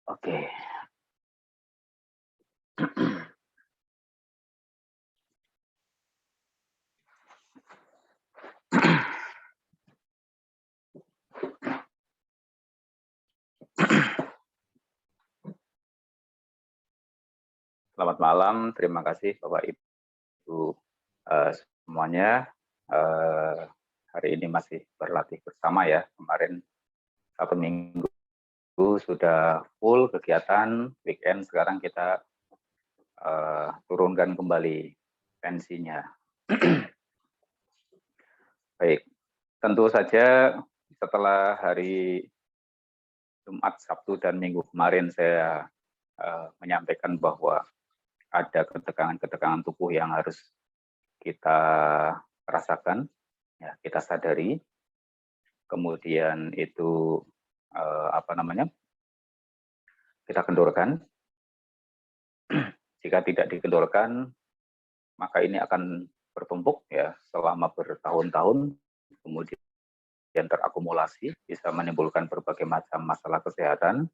Oke. Selamat malam, terima kasih Bapak Ibu semuanya. Hari ini masih berlatih bersama ya. Kemarin 1 minggu sudah full kegiatan, weekend sekarang kita turunkan kembali tensinya. Baik, tentu saja setelah hari Jumat, Sabtu, dan Minggu kemarin saya menyampaikan bahwa ada ketegangan-ketegangan tubuh yang harus kita rasakan, ya, kita sadari, kemudian itu kita kendorkan. Jika tidak dikendorkan, maka ini akan bertumpuk ya selama bertahun-tahun, kemudian terakumulasi, bisa menimbulkan berbagai macam masalah kesehatan.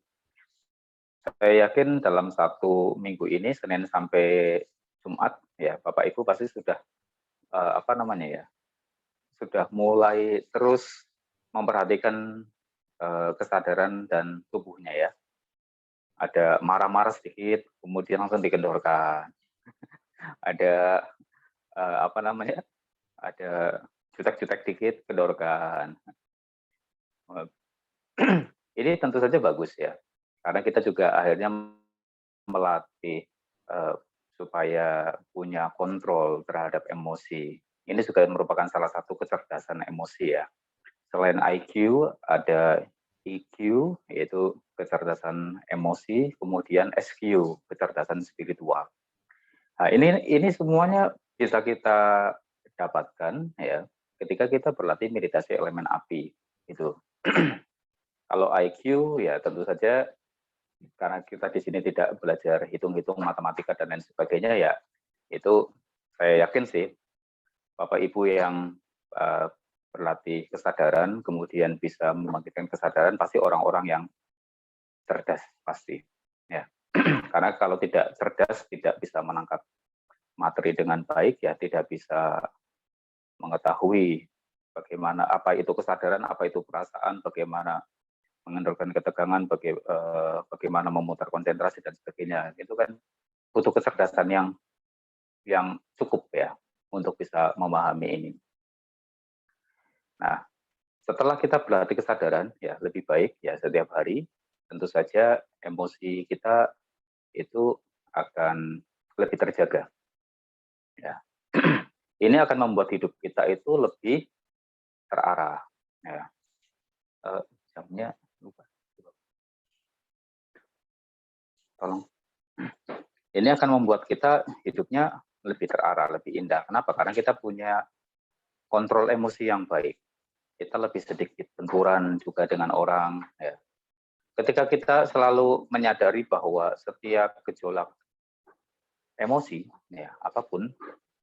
Saya yakin dalam 1 minggu ini, Senin sampai Jumat, ya Bapak Ibu pasti sudah sudah mulai terus memperhatikan kesadaran dan tubuhnya ya. Ada marah-marah sedikit, kemudian langsung dikendorkan. Ada ada jutek-jutek dikit, kendorkan. Ini tentu saja bagus ya, karena kita juga akhirnya melatih supaya punya kontrol terhadap emosi. Ini juga merupakan salah satu kecerdasan emosi ya. Selain IQ, ada EQ, yaitu kecerdasan emosi, kemudian SQ, kecerdasan spiritual. Nah, ini semuanya bisa kita dapatkan ya ketika kita berlatih meditasi elemen api itu. Kalau IQ ya tentu saja karena kita di sini tidak belajar hitung-hitung matematika dan lain sebagainya ya, itu saya yakin sih Bapak Ibu yang berlatih kesadaran kemudian bisa membangkitkan kesadaran pasti orang-orang yang cerdas pasti ya. Karena kalau tidak cerdas tidak bisa menangkap materi dengan baik ya, tidak bisa mengetahui bagaimana apa itu kesadaran, apa itu perasaan, bagaimana mengendalikan ketegangan, bagaimana memutar konsentrasi dan sebagainya. Itu kan butuh kecerdasan yang cukup ya untuk bisa memahami ini. Nah, setelah kita berlatih kesadaran ya lebih baik ya setiap hari, tentu saja emosi kita itu akan lebih terjaga. Ya. Ini akan membuat hidup kita itu lebih terarah. Ya. Jamnya lupa. Tolong. Ini akan membuat kita hidupnya lebih terarah, lebih indah. Kenapa? Karena kita punya kontrol emosi yang baik. Kita lebih sedikit benturan juga dengan orang. Ya. Ketika kita selalu menyadari bahwa setiap gejolak emosi, ya apapun,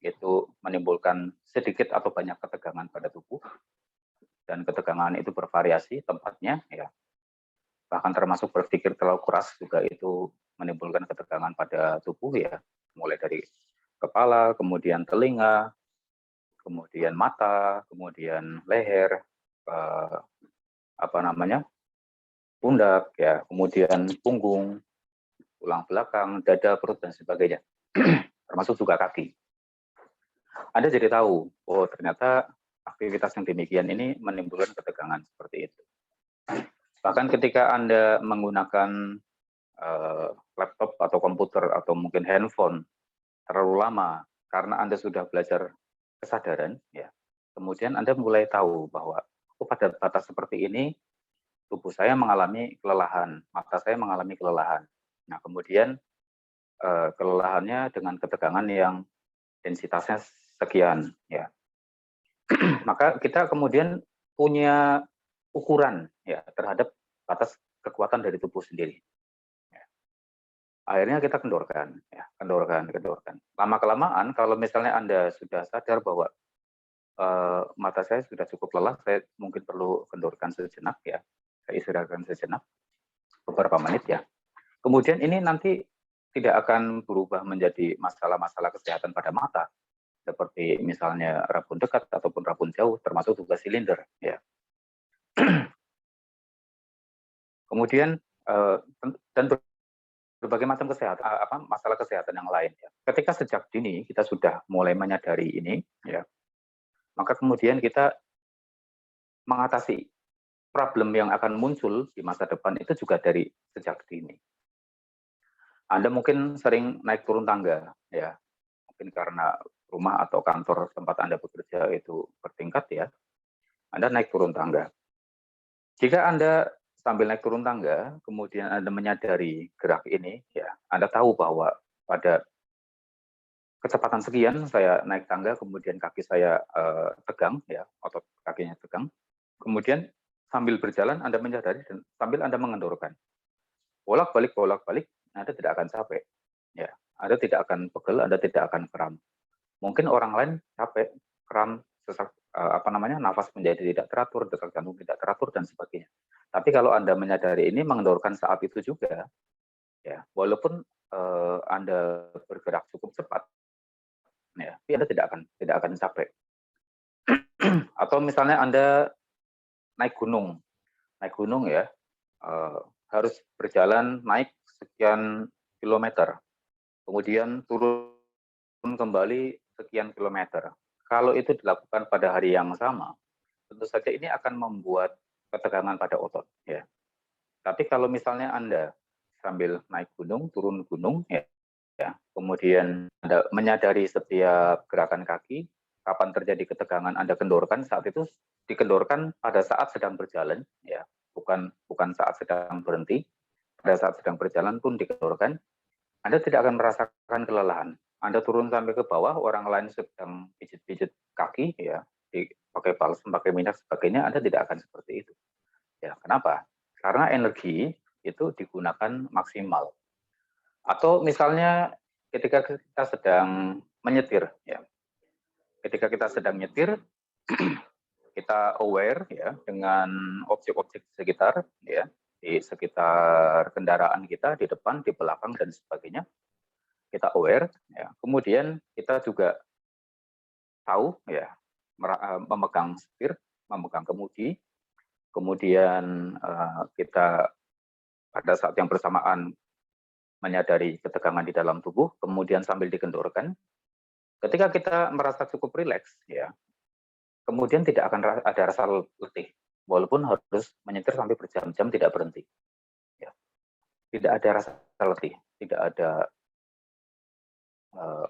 itu menimbulkan sedikit atau banyak ketegangan pada tubuh, dan ketegangan itu bervariasi tempatnya, ya bahkan termasuk berpikir terlalu keras juga itu menimbulkan ketegangan pada tubuh ya, mulai dari kepala, kemudian telinga, kemudian mata, kemudian leher, pundak ya, kemudian punggung, tulang belakang, dada, perut dan sebagainya, termasuk juga kaki. Anda jadi tahu, oh ternyata aktivitas yang demikian ini menimbulkan ketegangan seperti itu. Bahkan ketika Anda menggunakan laptop atau komputer atau mungkin handphone terlalu lama karena Anda sudah belajar kesadaran, ya, kemudian Anda mulai tahu bahwa pada batas seperti ini tubuh saya mengalami kelelahan, mata saya mengalami kelelahan. Nah, kemudian kelelahannya dengan ketegangan yang densitasnya sekian, ya. Maka kita kemudian punya ukuran ya terhadap batas kekuatan dari tubuh sendiri. Ya. Akhirnya kita kendorkan, ya, kendorkan. Lama-kelamaan kalau misalnya Anda sudah sadar bahwa mata saya sudah cukup lelah, saya mungkin perlu kendorkan sejenak ya, saya istirahatkan sejenak, beberapa menit ya. Kemudian ini nanti tidak akan berubah menjadi masalah-masalah kesehatan pada mata, seperti misalnya rabun dekat ataupun rabun jauh, termasuk juga silinder. Ya. Kemudian dan berbagai macam kesehatan, masalah kesehatan yang lain. Ya. Ketika sejak dini kita sudah mulai menyadari ini, ya, maka kemudian kita mengatasi problem yang akan muncul di masa depan itu juga dari sejak dini. Anda mungkin sering naik turun tangga, ya, mungkin karena rumah atau kantor tempat Anda bekerja itu bertingkat, ya, Anda naik turun tangga. Jika Anda sambil naik turun tangga, kemudian Anda menyadari gerak ini, ya, Anda tahu bahwa pada kecepatan sekian saya naik tangga, kemudian kaki saya tegang, ya, otot kakinya tegang. Kemudian sambil berjalan Anda menyadari dan sambil Anda mengendorkan. Bolak-balik, Anda tidak akan capek. Ya, Anda tidak akan pegel, Anda tidak akan kram. Mungkin orang lain capek, kram, sesak, nafas menjadi tidak teratur, detak jantung tidak teratur dan sebagainya. Tapi kalau Anda menyadari ini, mengendorkan saat itu juga, ya, walaupun Anda bergerak cukup cepat, ya, tapi Anda tidak akan capek. Atau misalnya Anda naik gunung ya, harus berjalan naik sekian kilometer, kemudian turun kembali sekian kilometer. Kalau itu dilakukan pada hari yang sama, tentu saja ini akan membuat ketegangan pada otot. Ya. Tapi kalau misalnya Anda sambil naik gunung, turun gunung, ya, kemudian Anda menyadari setiap gerakan kaki, kapan terjadi ketegangan Anda kendorkan, saat itu dikendorkan pada saat sedang berjalan, ya, bukan saat sedang berhenti. Pada saat sedang berjalan pun dikendorkan, Anda tidak akan merasakan kelelahan. Anda turun sampai ke bawah, orang lain sedang pijit-pijit kaki, ya, pakai balsem, pakai minyak, sebagainya, Anda tidak akan seperti itu. Ya, kenapa? Karena energi itu digunakan maksimal. Atau misalnya ketika kita sedang menyetir, ya, ketika kita sedang nyetir, kita aware, ya, dengan objek-objek di sekitar, ya, di sekitar kendaraan kita, di depan, di belakang dan sebagainya. Kita aware, ya. Kemudian kita juga tahu, ya, memegang setir, memegang kemudi, kemudian kita pada saat yang bersamaan menyadari ketegangan di dalam tubuh, kemudian sambil dikendorkan. Ketika kita merasa cukup rileks, ya, kemudian tidak akan ada rasa letih, walaupun harus menyetir sampai berjam-jam tidak berhenti. Ya. Tidak ada rasa letih, tidak ada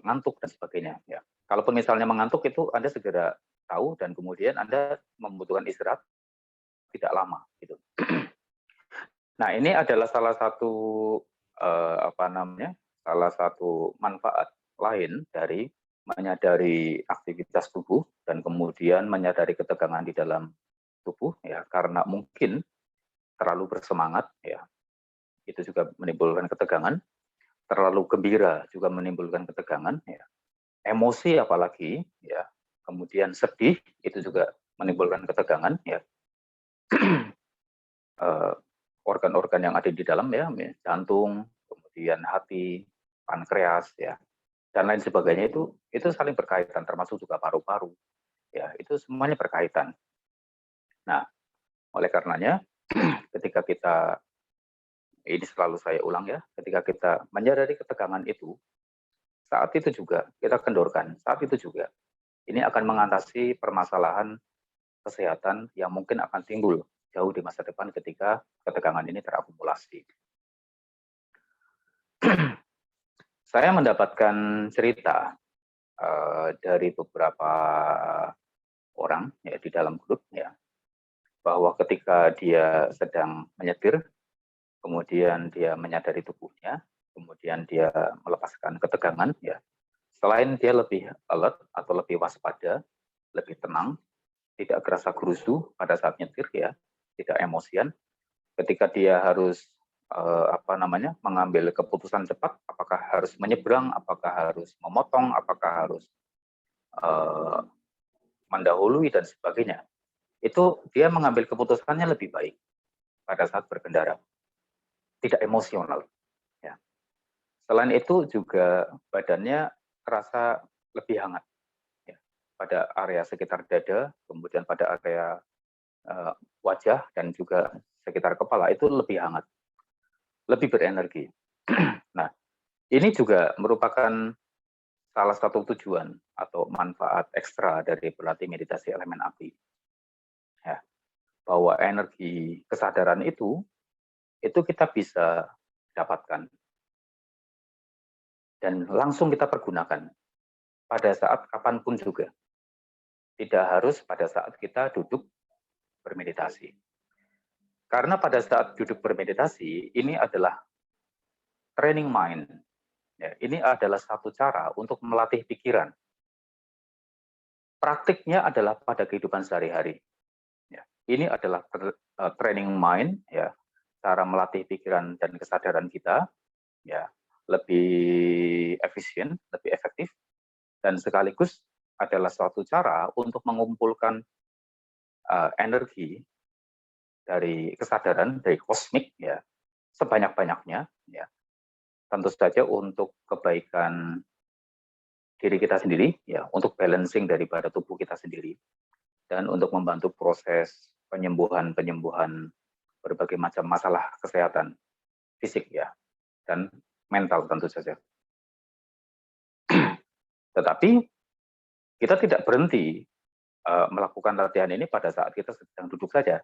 ngantuk dan sebagainya. Ya. Kalaupun misalnya mengantuk itu Anda segera tahu dan kemudian Anda membutuhkan istirahat tidak lama. Gitu. Nah ini adalah salah satu salah satu manfaat lain dari menyadari aktivitas tubuh dan kemudian menyadari ketegangan di dalam tubuh, ya, karena mungkin terlalu bersemangat, ya, itu juga menimbulkan ketegangan, terlalu gembira juga menimbulkan ketegangan, ya, emosi apalagi, ya, kemudian sedih itu juga menimbulkan ketegangan, ya. Organ-organ yang ada di dalam, ya, jantung, kemudian hati, pankreas, ya, dan lain sebagainya itu saling berkaitan, termasuk juga paru-paru, ya, itu semuanya berkaitan. Nah, oleh karenanya ketika kita, ini selalu saya ulang, ya, ketika kita menyadari ketegangan itu, saat itu juga kita kendorkan, saat itu juga ini akan mengatasi permasalahan kesehatan yang mungkin akan timbul jauh di masa depan ketika ketegangan ini terakumulasi. Saya mendapatkan cerita dari beberapa orang, ya, di dalam grup, ya, bahwa ketika dia sedang menyetir, kemudian dia menyadari tubuhnya, kemudian dia melepaskan ketegangan, ya, selain dia lebih alert atau lebih waspada, lebih tenang, tidak kerasa gerusu pada saat nyetir, ya, tidak emosian. Ketika dia harus mengambil keputusan cepat, apakah harus menyeberang, apakah harus memotong, apakah harus mendahului dan sebagainya. Itu dia mengambil keputusannya lebih baik pada saat berkendara. Tidak emosional. Selain itu juga badannya terasa lebih hangat ya, pada area sekitar dada, kemudian pada area wajah dan juga sekitar kepala itu lebih hangat, lebih berenergi. Nah, ini juga merupakan salah satu tujuan atau manfaat ekstra dari berlatih meditasi elemen api. Ya, bahwa energi kesadaran itu kita bisa dapatkan dan langsung kita pergunakan pada saat kapanpun juga. Tidak harus pada saat kita duduk bermeditasi. Karena pada saat duduk bermeditasi, ini adalah training mind. Ya, ini adalah satu cara untuk melatih pikiran. Praktiknya adalah pada kehidupan sehari-hari. Ya, ini adalah training mind, ya, cara melatih pikiran dan kesadaran kita, ya, lebih efisien, lebih efektif, dan sekaligus adalah suatu cara untuk mengumpulkan energi dari kesadaran, dari kosmik, ya, sebanyak-banyaknya, ya, tentu saja untuk kebaikan diri kita sendiri, ya, untuk balancing daripada tubuh kita sendiri, dan untuk membantu proses penyembuhan berbagai macam masalah kesehatan fisik, ya, dan mental tentu saja. Tetapi kita tidak berhenti melakukan latihan ini pada saat kita sedang duduk saja.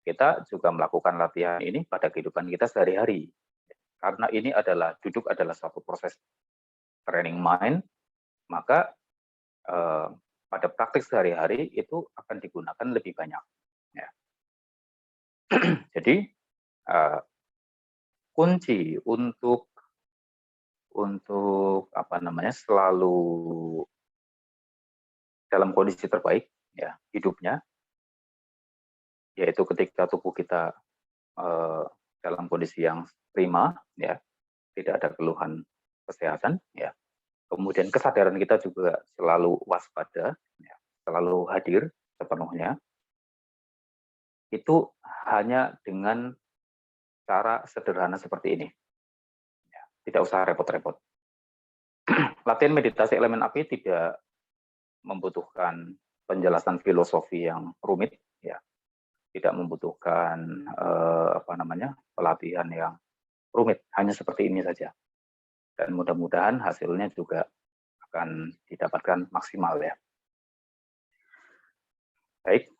Kita juga melakukan latihan ini pada kehidupan kita sehari-hari. Karena ini adalah duduk adalah suatu proses training mind, maka pada praktik sehari-hari itu akan digunakan lebih banyak. Ya. Jadi kunci untuk apa namanya selalu dalam kondisi terbaik ya hidupnya, yaitu ketika tubuh kita dalam kondisi yang prima, ya, tidak ada keluhan kesehatan, ya. Kemudian kesadaran kita juga selalu waspada, ya, selalu hadir sepenuhnya. Itu hanya dengan cara sederhana seperti ini. Ya, tidak usah repot-repot. Latihan meditasi elemen api tidak membutuhkan penjelasan filosofi yang rumit, ya. Tidak membutuhkan apa namanya pelatihan yang rumit, hanya seperti ini saja. Dan mudah-mudahan hasilnya juga akan didapatkan maksimal ya. Baik,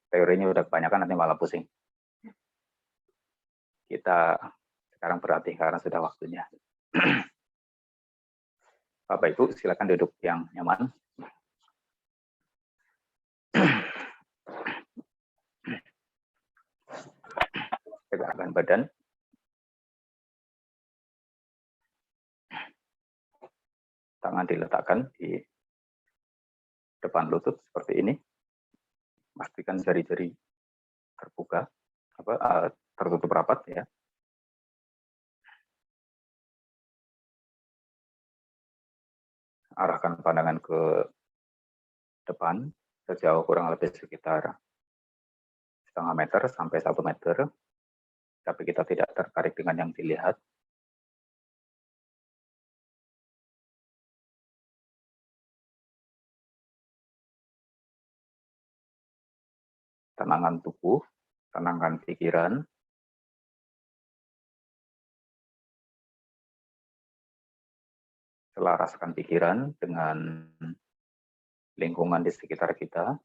teorinya udah kebanyakan nanti malah pusing. Kita sekarang berlatih karena sudah waktunya. Bapak Ibu silakan duduk yang nyaman. Tegakkan badan. Tangan diletakkan di depan lutut seperti ini. Pastikan jari-jari terbuka, tertutup rapat ya. Arahkan pandangan ke depan sejauh kurang lebih sekitar setengah meter sampai 1 meter. Tapi kita tidak tertarik dengan yang dilihat. Tenangkan tubuh, tenangkan pikiran. Selaraskan pikiran dengan lingkungan di sekitar kita.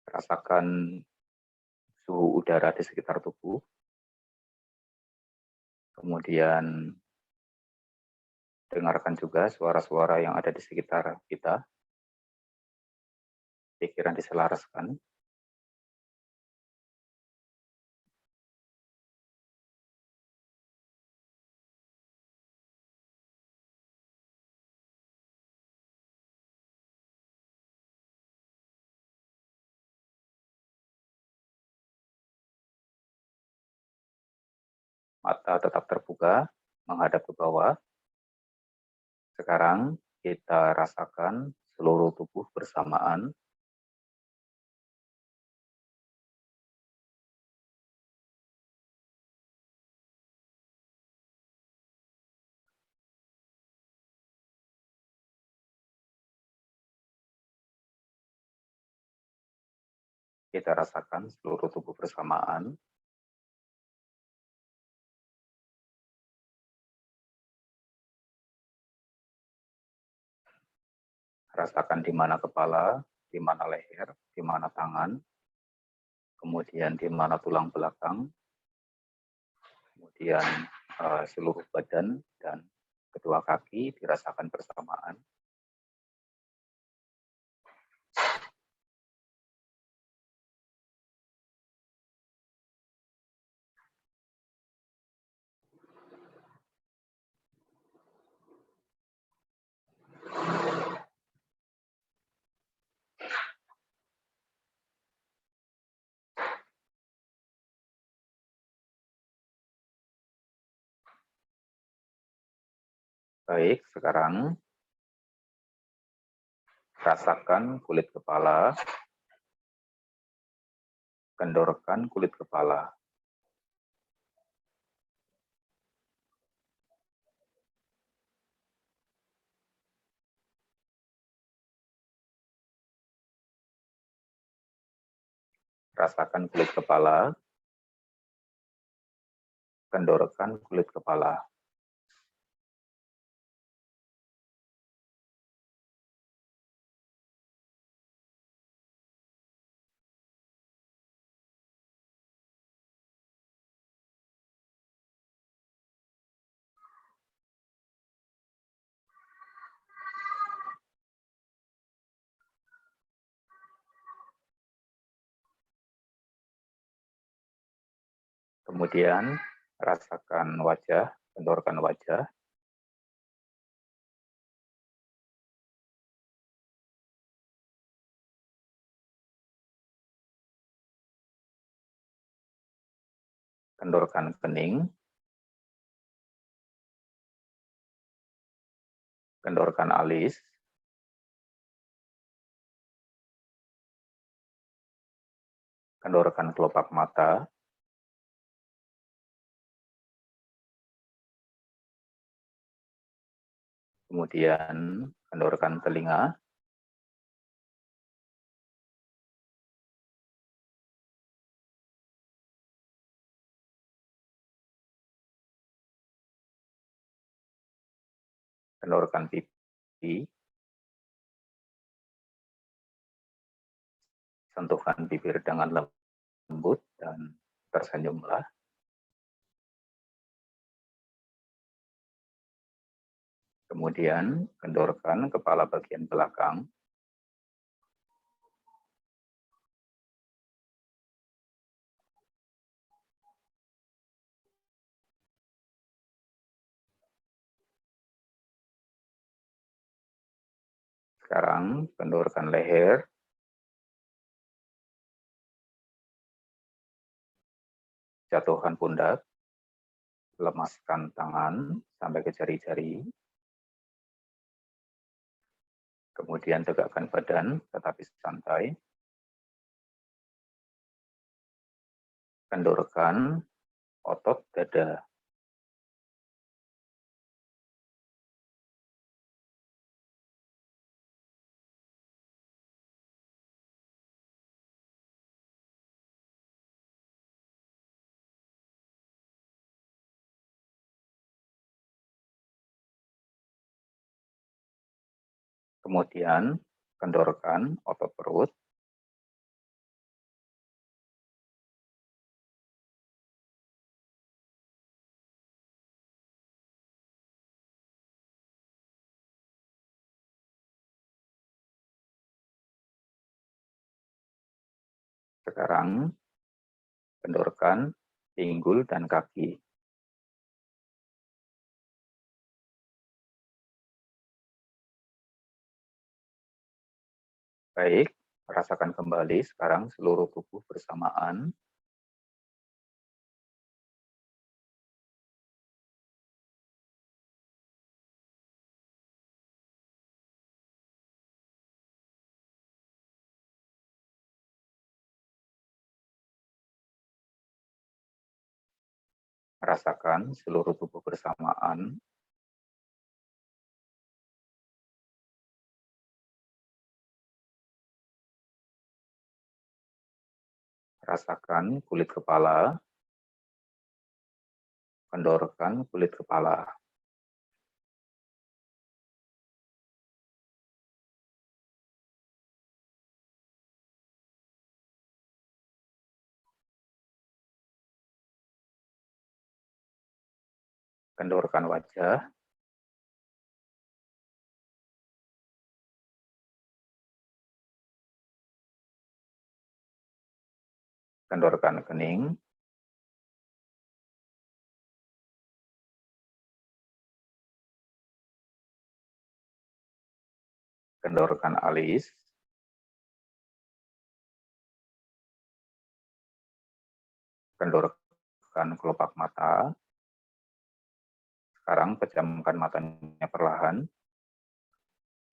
Rasakan suhu udara di sekitar tubuh. Kemudian dengarkan juga suara-suara yang ada di sekitar kita. Pikiran diselaraskan. Mata tetap terbuka, menghadap ke bawah. Sekarang kita rasakan seluruh tubuh bersamaan. Kita rasakan seluruh tubuh bersamaan. Rasakan di mana kepala, di mana leher, di mana tangan, kemudian di mana tulang belakang, kemudian seluruh badan dan kedua kaki dirasakan bersamaan. Baik, sekarang rasakan kulit kepala, kendorkan kulit kepala. Rasakan kulit kepala, kendorkan kulit kepala. Kemudian rasakan wajah, kendorkan wajah. Kendorkan kening, kendorkan alis, kendorkan kelopak mata, kemudian kendorkan telinga, kendorkan pipi, sentuhkan bibir dengan lembut dan tersenyumlah. Kemudian kendorkan kepala bagian belakang, sekarang kendorkan leher, jatuhkan pundak, lemaskan tangan sampai ke jari-jari, kemudian tegakkan badan tetapi santai, kendorkan otot dada, kemudian kendorkan otot perut, sekarang kendorkan pinggul dan kaki. Baik, rasakan kembali sekarang seluruh tubuh bersamaan. Rasakan seluruh tubuh bersamaan. Rasakan kulit kepala, kendorkan kulit kepala. Kendorkan wajah, kendorkan kening, kendorkan alis, kendorkan kelopak mata. Sekarang pejamkan matanya perlahan,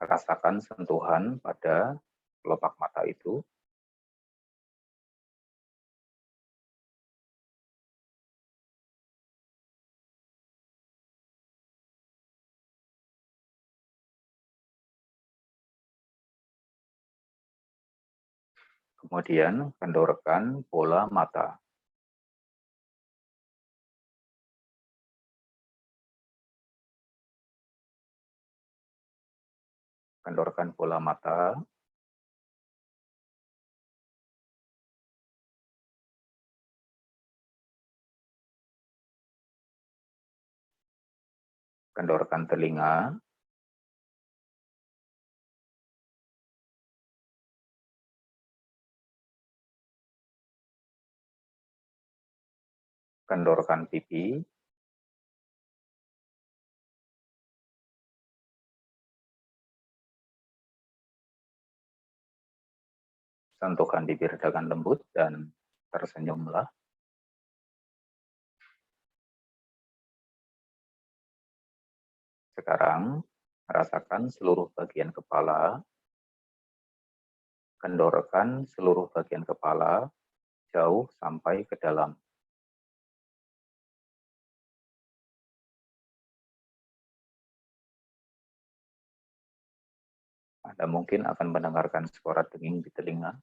rasakan sentuhan pada kelopak mata itu. Kemudian kendorkan bola mata. Kendorkan bola mata, kendorkan telinga, kendorkan pipi, sentuhkan bibir dengan lembut dan tersenyumlah. Sekarang rasakan seluruh bagian kepala, kendorkan seluruh bagian kepala jauh sampai ke dalam. Anda mungkin akan mendengarkan suara denging di telinga.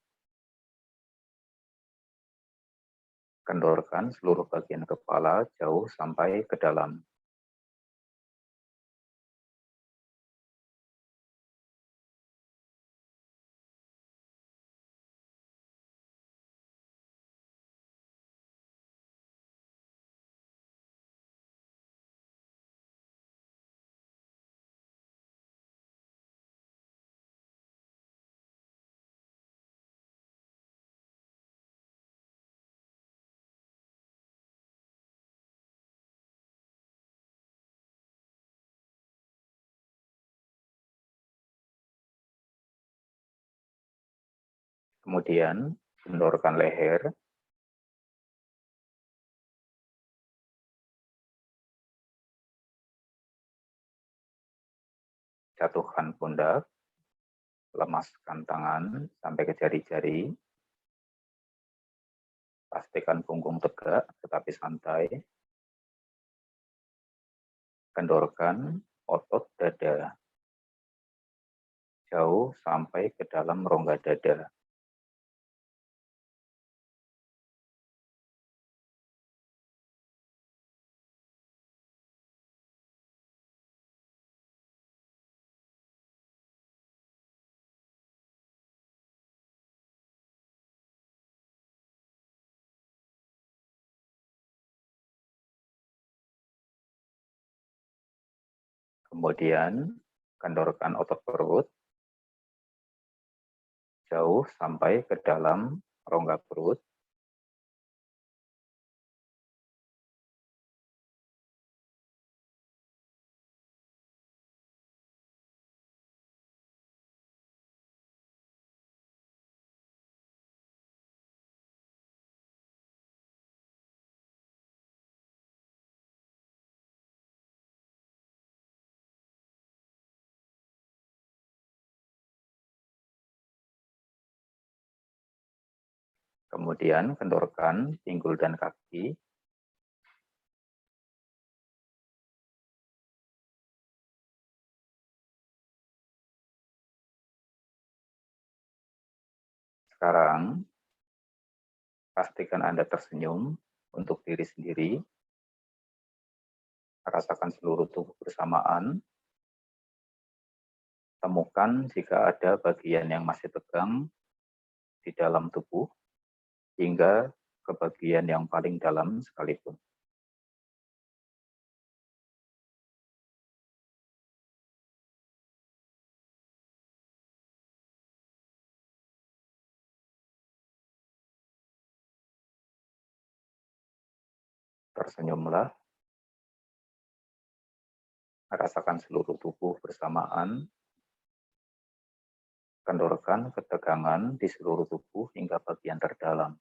Kendorkan seluruh bagian kepala jauh sampai ke dalam. Kemudian kendorkan leher, jatuhkan pundak, lemaskan tangan sampai ke jari-jari, pastikan punggung tegak tetapi santai, kendorkan otot dada, jauh sampai ke dalam rongga dada. Kemudian kendorkan otot perut, jauh sampai ke dalam rongga perut. Kemudian kendorkan pinggul dan kaki. Sekarang Pastikan Anda tersenyum untuk diri sendiri, rasakan seluruh tubuh bersamaan, temukan jika ada bagian yang masih tegang di dalam tubuh hingga ke bagian yang paling dalam sekalipun. Tersenyumlah, rasakan seluruh tubuh bersamaan, kendorkan ketegangan di seluruh tubuh hingga bagian terdalam.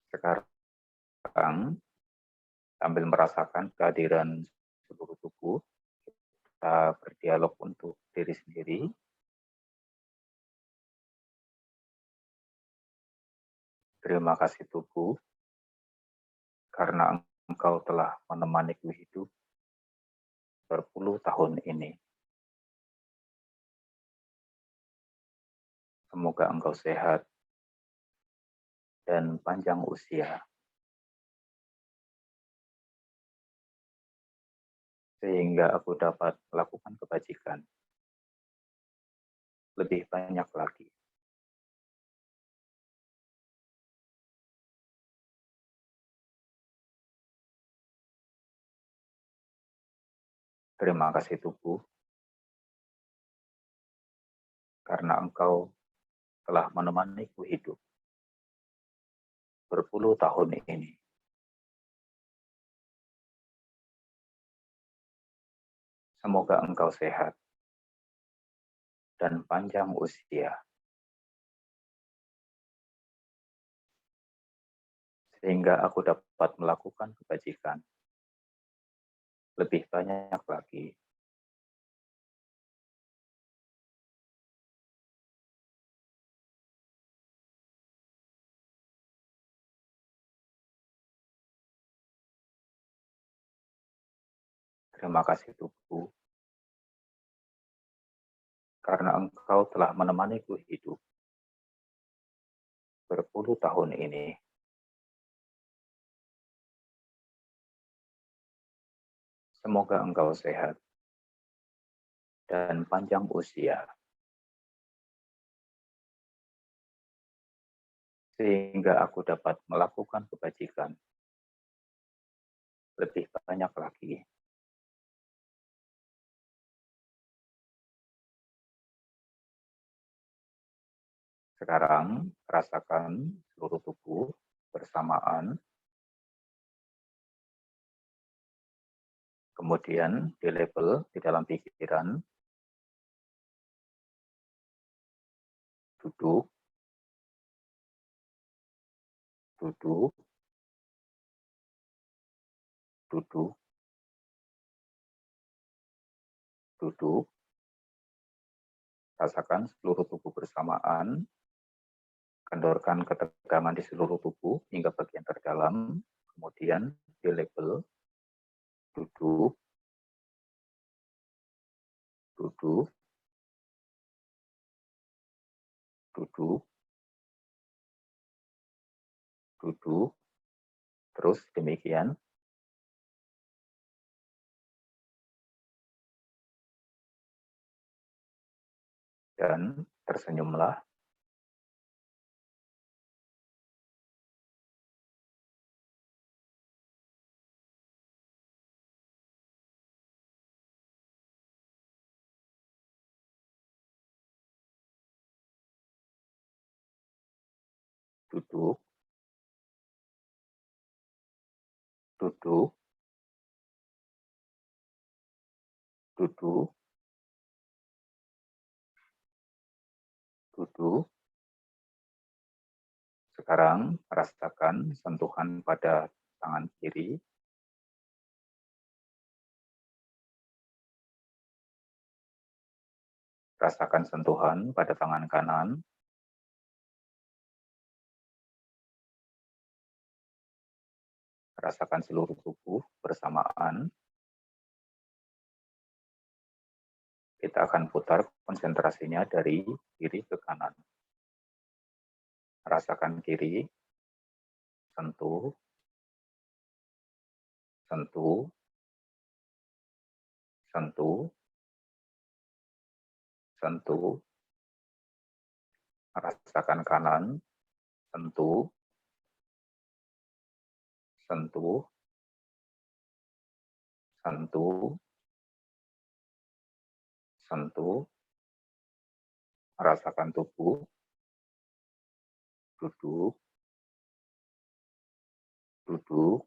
Sekarang, sambil merasakan kehadiran seluruh tubuh, kita berdialog untuk diri sendiri. Terima kasih tubuh, karena engkau telah menemaniku hidup berpuluh tahun ini. Semoga engkau sehat dan panjang usia, sehingga aku dapat melakukan kebajikan lebih banyak lagi. Terima kasih tubuh, karena engkau telah menemaniku hidup berpuluh tahun ini. Semoga engkau sehat dan panjang usia, sehingga aku dapat melakukan kebajikan lebih banyak lagi. Terima kasih tubuh, karena engkau telah menemaniku hidup berpuluh tahun ini. Semoga engkau sehat dan panjang usia, sehingga aku dapat melakukan kebajikan lebih banyak lagi. Sekarang, rasakan seluruh tubuh bersamaan, kemudian di label di dalam pikiran, duduk, duduk, duduk, duduk, rasakan seluruh tubuh bersamaan, kendorkan ketegangan di seluruh tubuh hingga bagian terdalam, kemudian di label, duduk, duduk, duduk, duduk, terus demikian. Dan tersenyumlah. Duduk, duduk, duduk, duduk, Sekarang rasakan sentuhan pada tangan kiri. Rasakan sentuhan pada tangan kanan. Rasakan seluruh tubuh bersamaan. Kita akan putar konsentrasinya dari kiri ke kanan. Rasakan kiri, sentuh, sentuh, sentuh, sentuh. Rasakan kanan, sentuh, sentuh, sentuh, sentuh. Rasakan tubuh, duduk, duduk,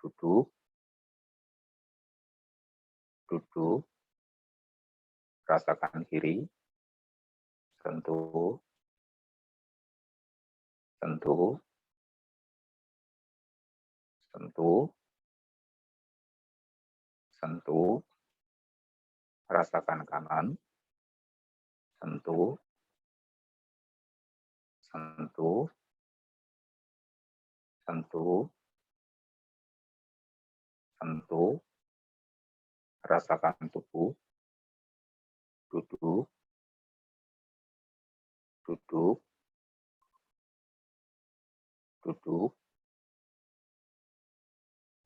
duduk, duduk. Rasakan kiri, sentuh, sentuh, sentuh, sentuh. Rasakan kanan, sentuh, sentuh, sentuh, sentuh. Rasakan tubuh, duduk, duduk, duduk,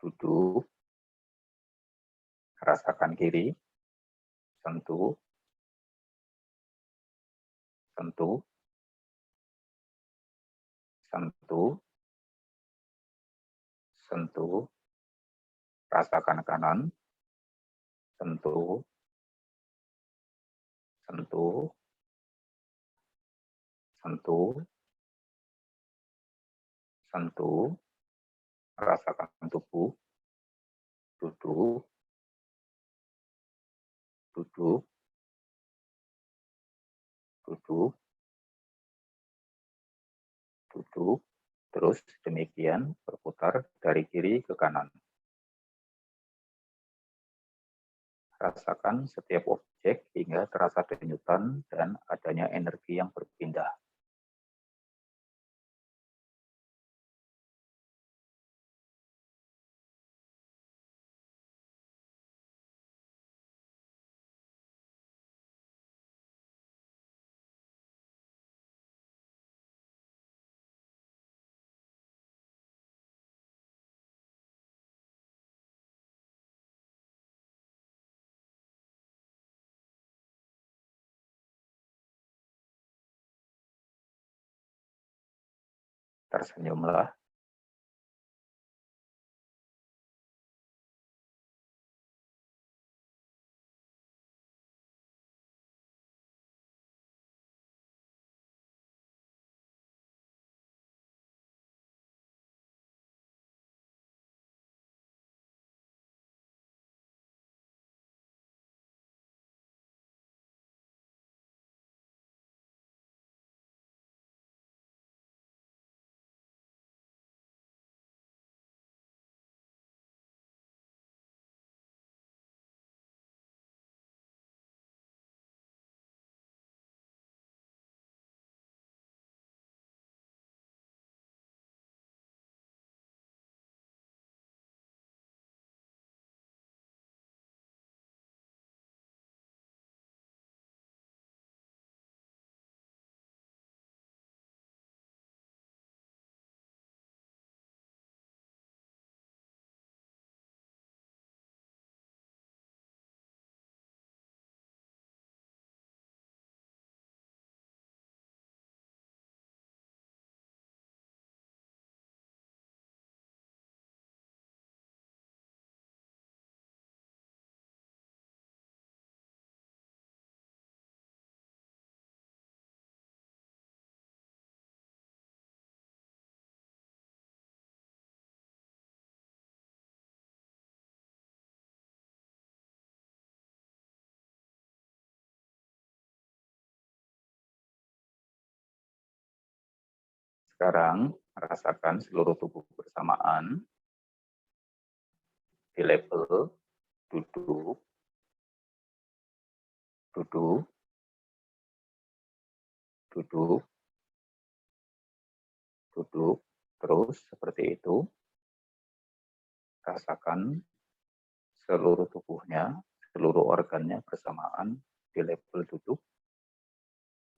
duduk. Rasakan kiri, sentuh, sentuh, sentuh, sentuh. Rasakan kanan, sentuh, sentuh, sentuh, sentuh. Rasakan tubuh, duduk, duduk, duduk, duduk. Terus demikian berputar dari kiri ke kanan. Rasakan setiap objek hingga terasa denyutan dan adanya energi yang berpindah. Tersenyumlah. Sekarang rasakan seluruh tubuh bersamaan di level duduk, duduk, duduk, duduk, terus seperti itu. Rasakan seluruh tubuhnya, seluruh organnya bersamaan di level duduk,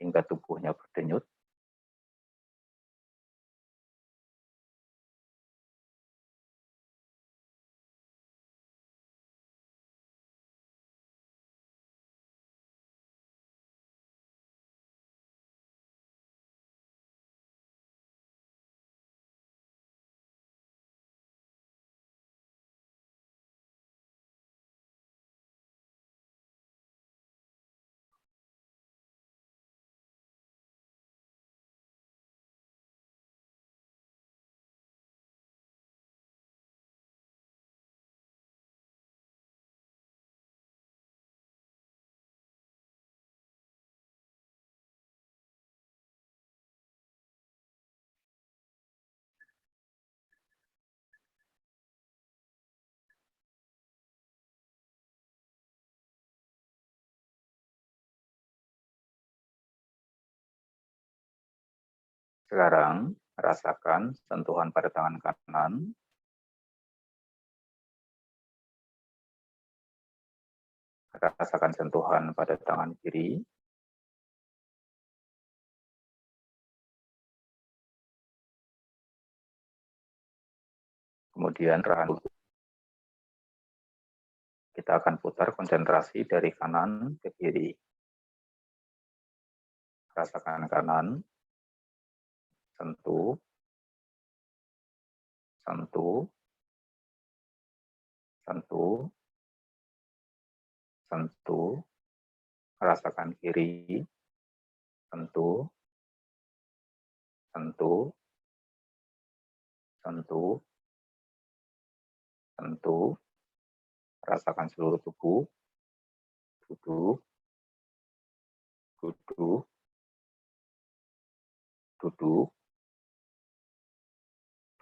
hingga tubuhnya berdenyut. Sekarang rasakan sentuhan pada tangan kanan, rasakan sentuhan pada tangan kiri, kemudian tahan. Kita akan putar konsentrasi dari kanan ke kiri. Rasakan kanan, sentuh, sentuh, sentuh, sentuh, rasakan kiri, sentuh, sentuh, sentuh, sentuh, rasakan seluruh tubuh, duduk, duduk, duduk,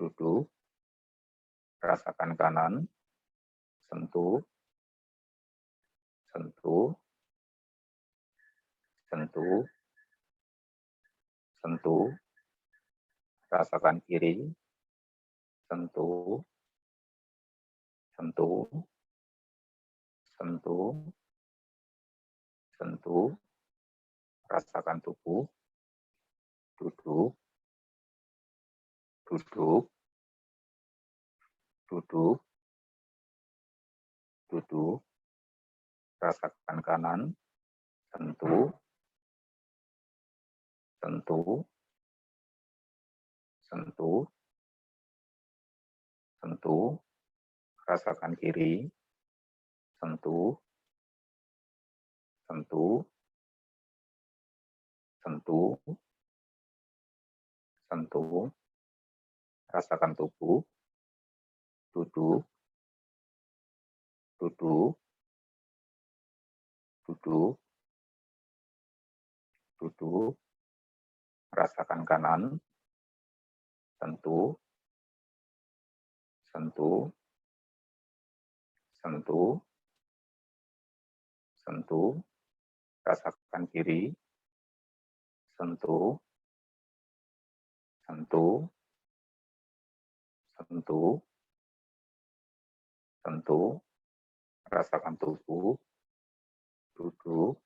duduk, rasakan kanan, sentuh, sentuh, sentuh, sentuh, rasakan kiri, sentuh, sentuh, sentuh, sentuh, rasakan tubuh, duduk, duduk, duduk, duduk, rasakan kanan, sentuh, sentuh, sentuh, sentuh, rasakan kiri, sentuh, sentuh, sentuh, sentuh, rasakan tubuh, duduk, duduk, duduk, duduk, rasakan kanan, sentuh, sentuh, sentuh, sentuh, rasakan kiri, sentuh, sentuh, sentuh, sentuh, rasakan tubuh, duduk,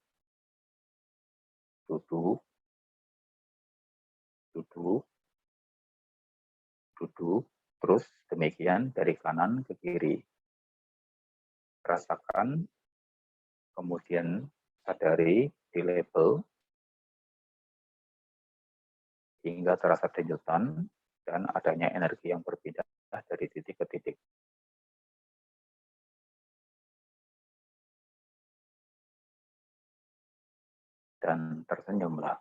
duduk, duduk, duduk, terus demikian dari kanan ke kiri. Rasakan, kemudian sadari di level hingga terasa denyutan dan adanya energi yang berpindah dari titik ke titik. Dan tersenyumlah.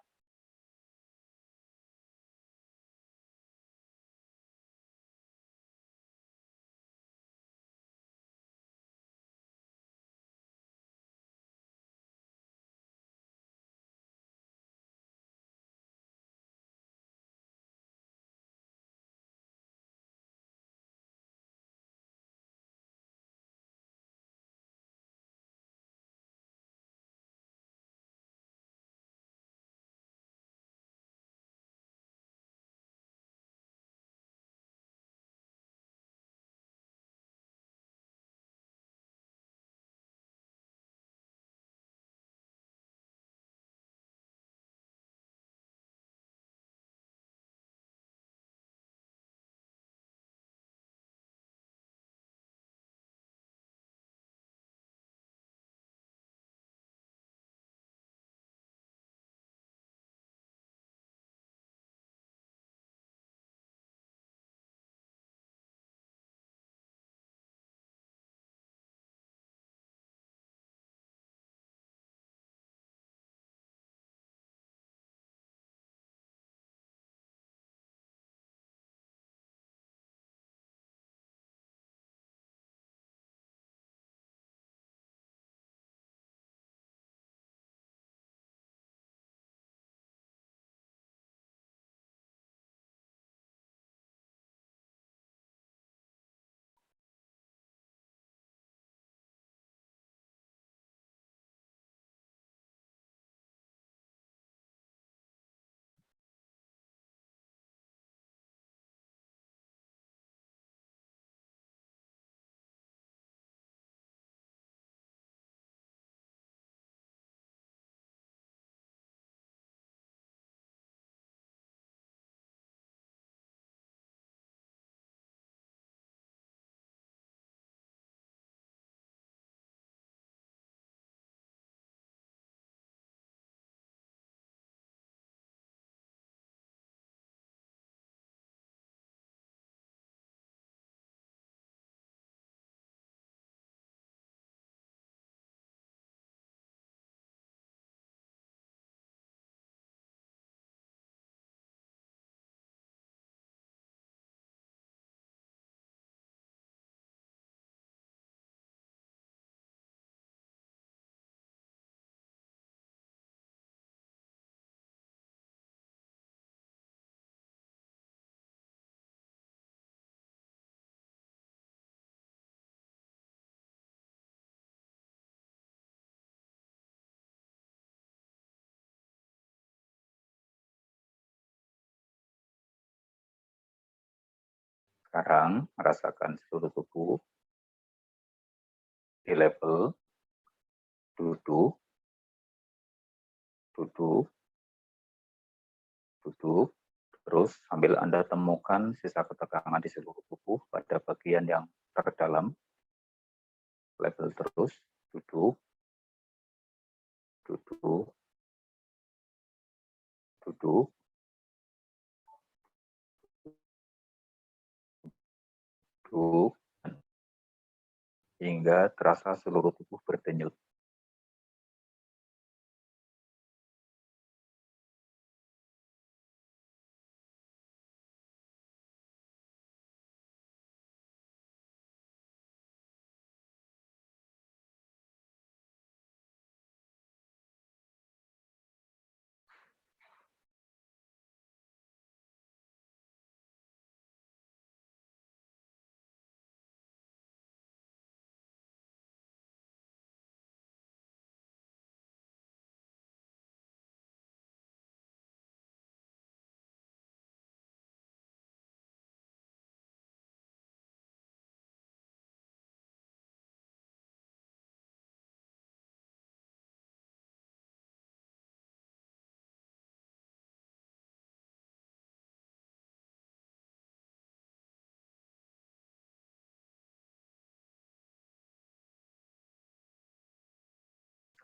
Sekarang rasakan seluruh tubuh di level duduk, duduk, duduk, terus sambil Anda temukan sisa ketegangan di seluruh tubuh pada bagian yang terdalam, level terus, duduk, duduk, duduk, duduk, hingga terasa seluruh tubuh berdenyut.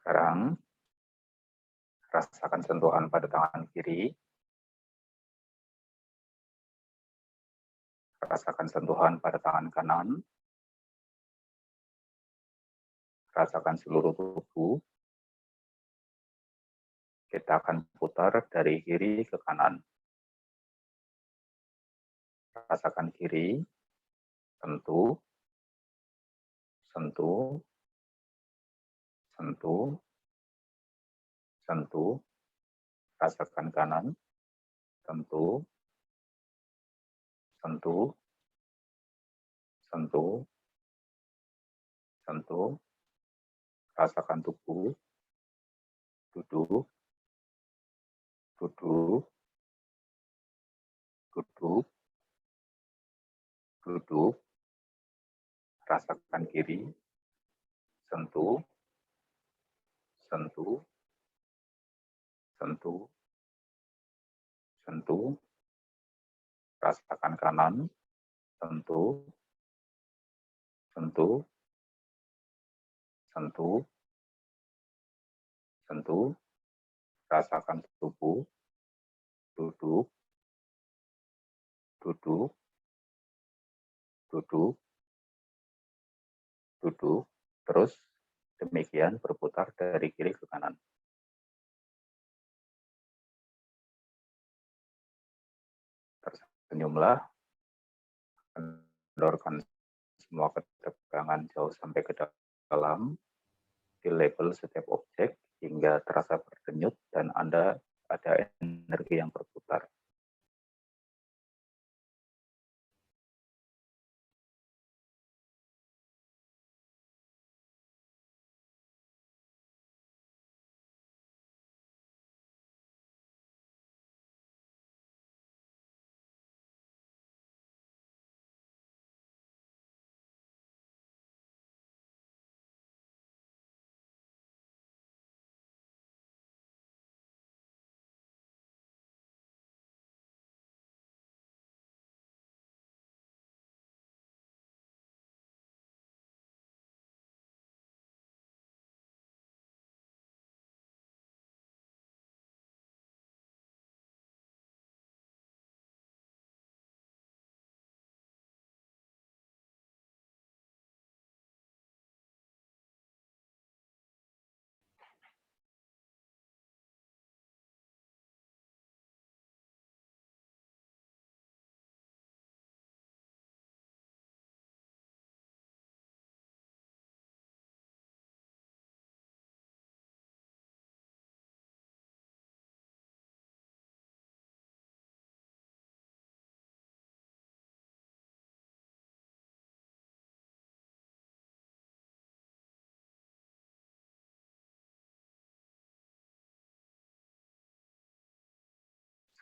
Sekarang rasakan sentuhan pada tangan kiri, rasakan sentuhan pada tangan kanan, rasakan seluruh tubuh. Kita akan putar dari kiri ke kanan. Rasakan kiri, sentuh, sentuh, sentuh, sentuh. Rasakan kanan, sentuh, sentuh, sentuh, sentuh. Rasakan tubuh, duduk, duduk, duduk, duduk. Rasakan kiri, sentuh, sentuh, sentuh, sentuh. Rasakan kanan, sentuh, sentuh, sentuh, sentuh. Rasakan tubuh, duduk, duduk, duduk, duduk. Terus demikian berputar dari kiri ke kanan. Tersenyumlah, kendorkan semua ketegangan jauh sampai ke dalam, di level setiap objek, hingga terasa berdenyut dan Anda ada energi yang berputar.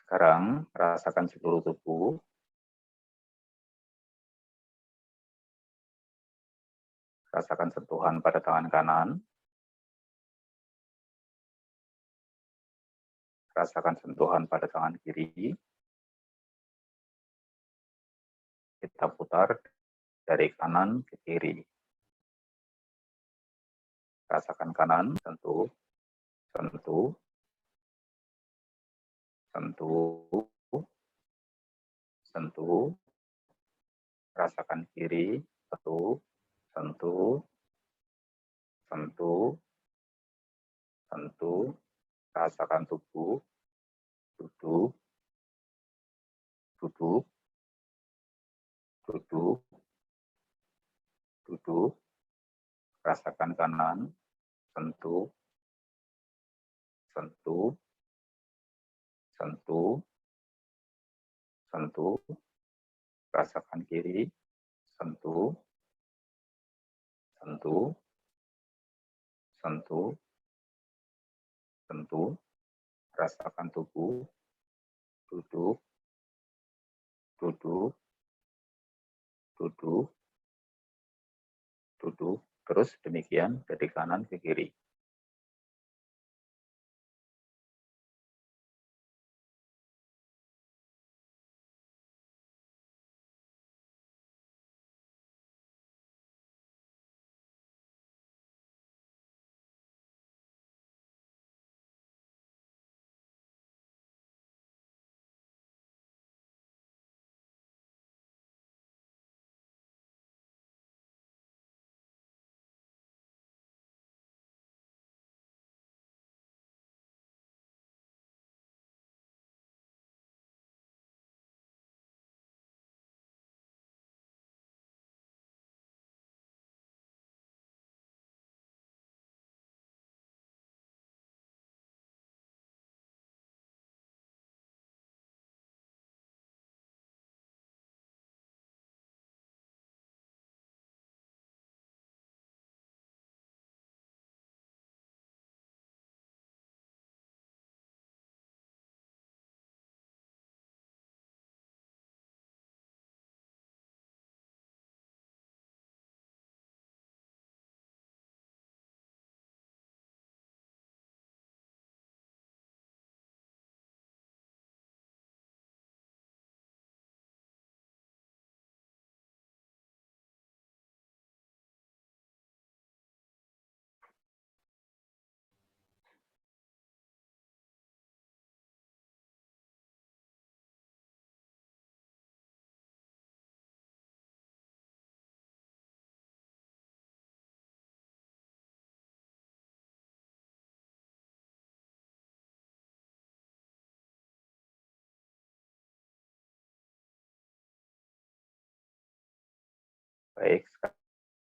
Sekarang rasakan seluruh tubuh, Rasakan sentuhan pada tangan kanan. Rasakan sentuhan pada tangan kiri. Kita putar dari kanan ke kiri. Rasakan kanan, sentuh, sentuh, sentuh, sentuh. Rasakan kiri, sentuh, sentuh, sentuh, sentuh. Rasakan tubuh, duduk, duduk, duduk, duduk. Rasakan kanan, sentuh, sentuh, sentuh, sentuh. Rasakan kiri, sentuh, sentuh, sentuh, sentuh. Rasakan tubuh, duduk, duduk, duduk, duduk. Terus demikian dari kanan ke kiri. Baik,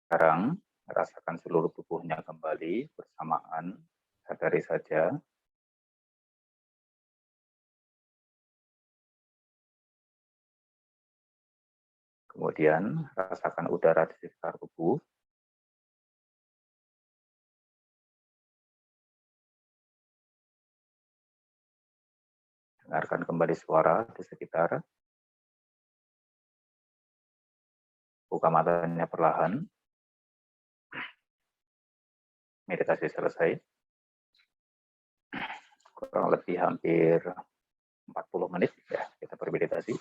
sekarang rasakan seluruh tubuhnya kembali bersamaan. Sadari saja. Kemudian rasakan udara di sekitar tubuh. Dengarkan kembali suara di sekitar. Buka matanya perlahan. Meditasi selesai. Kurang lebih hampir 40 menit ya kita bermeditasi.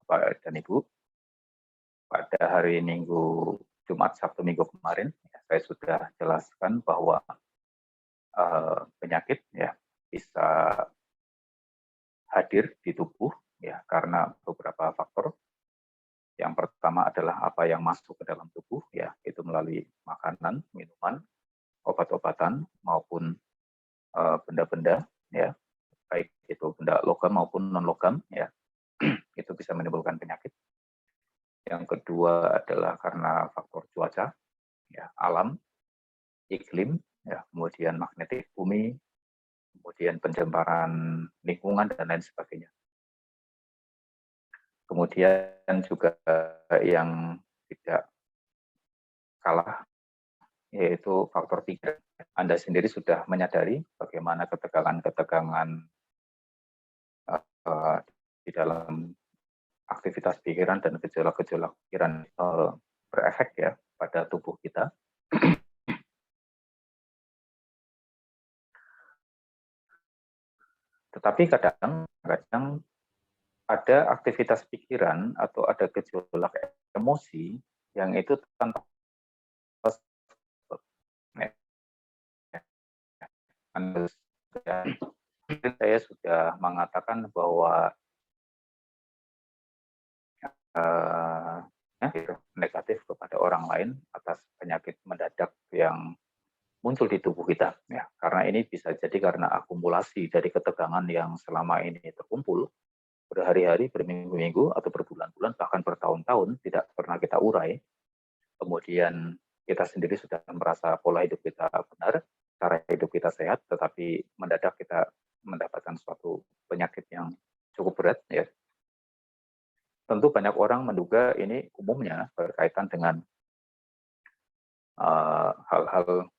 Bapak dan Ibu, pada hari Minggu, Jumat, Sabtu, Minggu kemarin, ya, saya sudah jelaskan bahwa penyakit ya bisa hadir di tubuh ya karena beberapa faktor. Yang pertama adalah apa yang masuk ke dalam tubuh ya, itu melalui makanan, minuman, obat-obatan maupun benda-benda ya, baik itu benda logam maupun non logam ya, itu bisa menimbulkan penyakit. Yang kedua adalah karena faktor cuaca ya, alam, iklim ya, kemudian magnetik bumi, kemudian pencemaran lingkungan dan lain sebagainya. Kemudian juga yang tidak kalah yaitu faktor 3. Anda sendiri sudah menyadari bagaimana ketegangan-ketegangan di dalam aktivitas pikiran dan gejolak-gejolak pikiran berefek ya pada tubuh kita. Tetapi kadang-kadang ada aktivitas pikiran atau ada gejolak emosi yang itu tanpa saya sudah mengatakan bahwa negatif kepada orang lain atas penyakit mendadak yang muncul di tubuh kita ya, karena ini bisa jadi karena akumulasi dari ketegangan yang selama ini terkumpul berhari-hari, berminggu-minggu atau berbulan-bulan bahkan bertahun-tahun tidak pernah kita urai. Kemudian kita sendiri sudah merasa pola hidup kita benar, cara hidup kita sehat, tetapi mendadak kita mendapatkan suatu penyakit yang cukup berat ya. Tentu banyak orang menduga ini umumnya berkaitan dengan hal-hal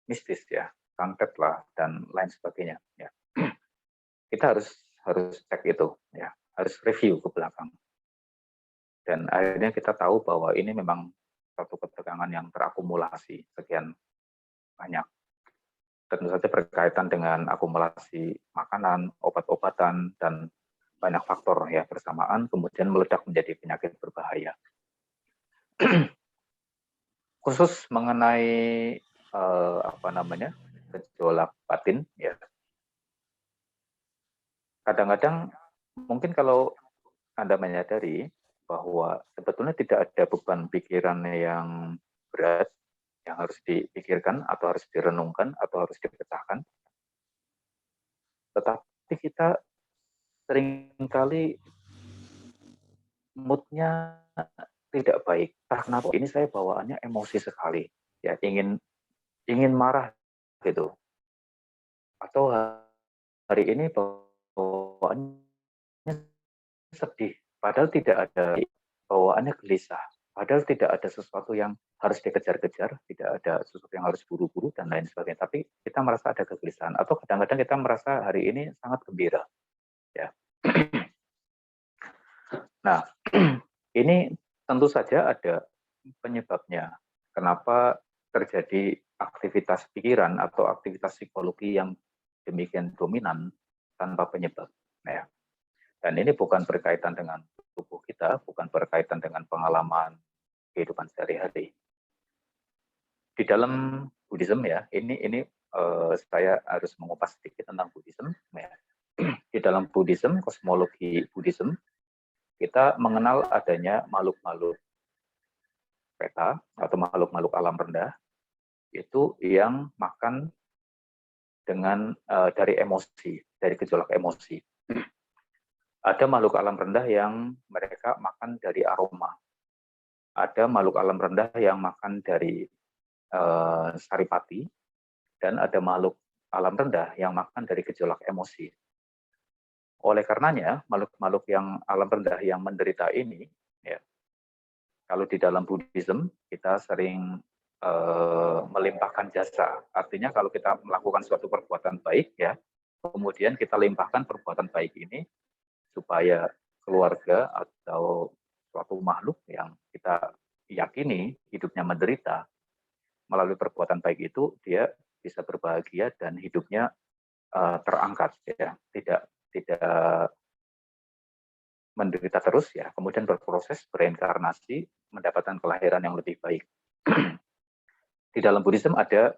mistis ya, santet lah dan lain sebagainya ya. Kita harus cek itu ya, harus review ke belakang. Dan akhirnya kita tahu bahwa ini memang satu ketegangan yang terakumulasi sekian banyak. Tentu saja berkaitan dengan akumulasi makanan, obat-obatan dan banyak faktor ya bersamaan kemudian meledak menjadi penyakit berbahaya. Khusus mengenai gejolak batin ya. Kadang-kadang mungkin kalau Anda menyadari bahwa sebetulnya tidak ada beban pikiran yang berat yang harus dipikirkan atau harus direnungkan atau harus dipecahkan. Tetapi kita seringkali moodnya tidak baik. Karena ini saya bawaannya emosi sekali, ya ingin marah gitu. Atau hari ini bawaannya sedih, padahal tidak ada, bawaannya gelisah, padahal tidak ada sesuatu yang harus dikejar-kejar, tidak ada sesuatu yang harus buru-buru dan lain sebagainya. Tapi kita merasa ada kegelisahan, atau kadang-kadang kita merasa hari ini sangat gembira, ya. Nah, ini tentu saja ada penyebabnya. Kenapa terjadi aktivitas pikiran atau aktivitas psikologi yang demikian dominan tanpa penyebab. Ya. Dan ini bukan berkaitan dengan tubuh kita, bukan berkaitan dengan pengalaman kehidupan sehari-hari. Di dalam Buddhism ya, ini saya harus mengupas sedikit tentang Buddhism. Ya. Di dalam Buddhism, kosmologi Buddhism, kita mengenal adanya makhluk-makhluk peta atau makhluk-makhluk alam rendah itu yang makan dengan dari emosi, dari gejolak emosi. Ada makhluk alam rendah yang mereka makan dari aroma. Ada makhluk alam rendah yang makan dari saripati, dan ada makhluk alam rendah yang makan dari gejolak emosi. Oleh karenanya, makhluk-makhluk yang alam rendah yang menderita ini, ya, kalau di dalam Buddhism kita sering melimpahkan jasa. Artinya kalau kita melakukan suatu perbuatan baik, ya, kemudian kita limpahkan perbuatan baik ini supaya keluarga atau suatu makhluk yang kita yakini hidupnya menderita, melalui perbuatan baik itu dia bisa berbahagia dan hidupnya terangkat, ya, tidak menderita terus ya, kemudian berproses bereinkarnasi mendapatkan kelahiran yang lebih baik. Di dalam Buddhism ada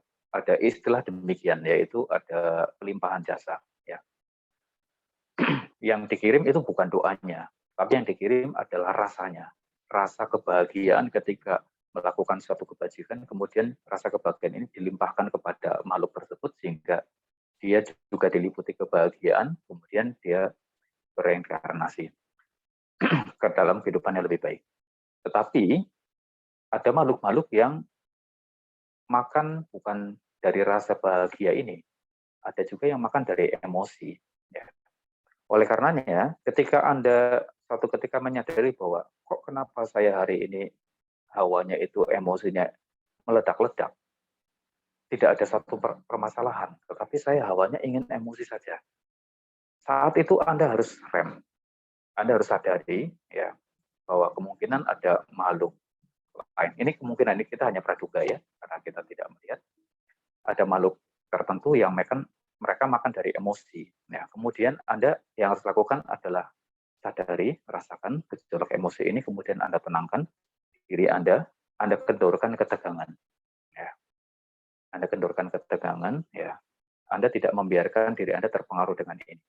istilah demikian, yaitu ada pelimpahan jasa ya. Yang dikirim itu bukan doanya, tapi yang dikirim adalah rasanya, rasa kebahagiaan ketika melakukan suatu kebajikan, kemudian rasa kebahagiaan ini dilimpahkan kepada makhluk tersebut sehingga dia juga diliputi kebahagiaan, kemudian dia bereinkarnasi ke dalam kehidupan yang lebih baik. Tetapi ada makhluk-makhluk yang makan bukan dari rasa bahagia ini, ada juga yang makan dari emosi. Ya. Oleh karenanya, ketika Anda suatu ketika menyadari bahwa kok kenapa saya hari ini hawanya itu emosinya meledak-ledak, tidak ada satu permasalahan, tetapi saya hawanya ingin emosi saja. Saat itu Anda harus rem, Anda harus sadari, ya, kemungkinan ada makhluk lain. Ini kemungkinan ini kita hanya praduga ya, karena kita tidak melihat. Ada makhluk tertentu yang mereka makan dari emosi. Nah, kemudian Anda yang harus lakukan adalah sadari, rasakan gejolak emosi ini, kemudian Anda tenangkan diri Anda kendorkan ketegangan. Ya. Anda kendorkan ketegangan, ya. Anda tidak membiarkan diri Anda terpengaruh dengan ini.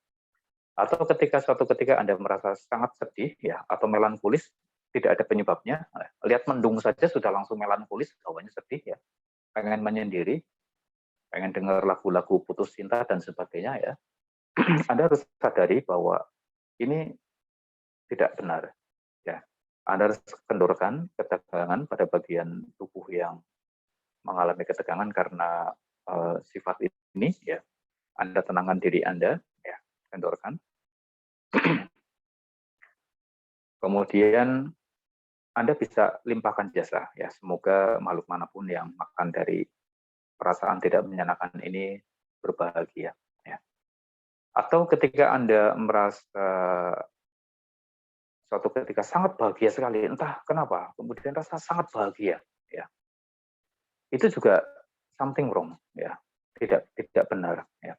Atau suatu ketika Anda merasa sangat sedih, ya, atau melankolis, tidak ada penyebabnya, lihat mendung saja sudah langsung melankolis, bawahnya sedih, ya, pengen menyendiri, pengen dengar lagu-lagu putus cinta dan sebagainya, ya. Anda harus sadari bahwa ini tidak benar, ya. Anda harus kendorkan ketegangan pada bagian tubuh yang mengalami ketegangan karena sifat ini, ya. Anda tenangkan diri Anda, ya, kendorkan. Kemudian Anda bisa limpahkan jasa, ya. Semoga makhluk manapun yang makan dari perasaan tidak menyenangkan ini berbahagia, ya. Atau ketika Anda merasa suatu ketika sangat bahagia sekali, entah kenapa, kemudian rasa sangat bahagia, ya. Itu juga something wrong, ya. Tidak benar, ya.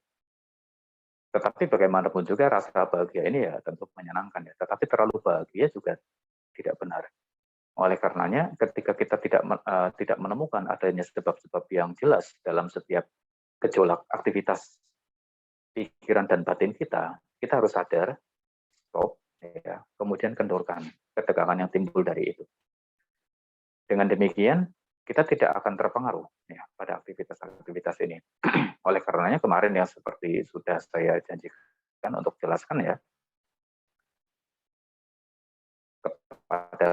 Tetapi bagaimanapun juga rasa bahagia ini ya tentu menyenangkan, ya. Tetapi terlalu bahagia juga tidak benar. Oleh karenanya, ketika kita tidak menemukan adanya sebab-sebab yang jelas dalam setiap gejolak aktivitas pikiran dan batin kita harus sadar, stop, ya, kemudian kendorkan ketegangan yang timbul dari itu. Dengan demikian, kita tidak akan terpengaruh, ya, pada aktivitas-aktivitas ini. Oleh karenanya kemarin yang seperti sudah saya janjikan untuk jelaskan, ya, kepada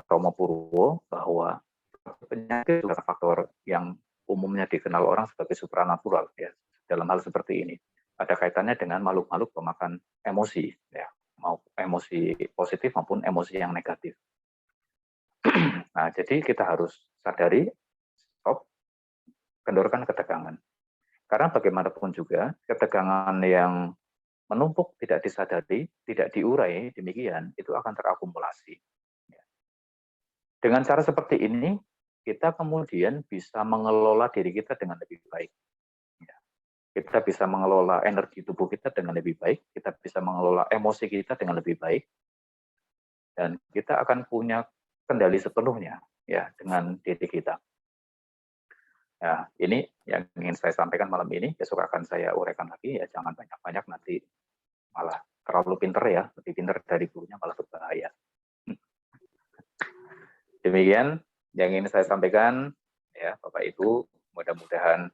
Romo Purwo bahwa penyakit adalah faktor yang umumnya dikenal orang sebagai supranatural, ya. Dalam hal seperti ini ada kaitannya dengan makhluk-makhluk pemakan emosi, ya, mau emosi positif maupun emosi yang negatif. Nah, jadi kita harus sadari, stop, kendorkan ketegangan. Karena bagaimanapun juga ketegangan yang menumpuk tidak disadari, tidak diurai demikian, itu akan terakumulasi. Dengan cara seperti ini, kita kemudian bisa mengelola diri kita dengan lebih baik. Kita bisa mengelola energi tubuh kita dengan lebih baik, kita bisa mengelola emosi kita dengan lebih baik, dan kita akan punya kendali sepenuhnya, ya, dengan diri kita. Ya, ini yang ingin saya sampaikan malam ini. Besok akan saya uraikan lagi, ya, jangan banyak-banyak nanti malah terlalu pinter, ya, lebih pinter dari gurunya malah berbahaya. Demikian yang ingin saya sampaikan, ya, Bapak Ibu, mudah-mudahan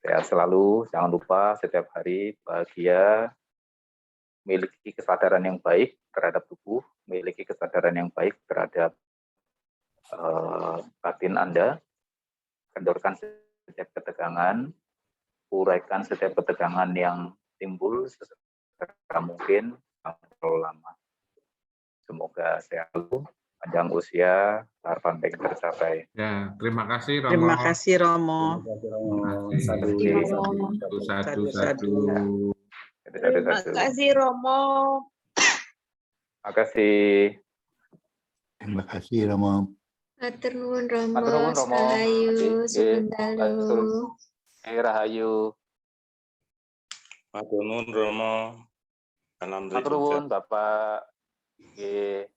sehat selalu, jangan lupa setiap hari bahagia, memiliki kesadaran yang baik terhadap tubuh, memiliki kesadaran yang baik terhadap batin Anda, kendorkan setiap ketegangan, uraikan setiap ketegangan yang timbul sesegera mungkin, terlalu lama. Semoga sehat selalu, panjang usia, harapan baik tercapai. Ya, terima kasih Romo. Terima kasih Romo. Satu. Terima kasih Romo. Terima kasih. Terima kasih Romo. Matur nuwun Romo. Matur nuwun, Romo. Rahayu, sugeng dalu. Rahayu. Matur nuwun Romo. Salam Matur nuwun Bapak. Nggih.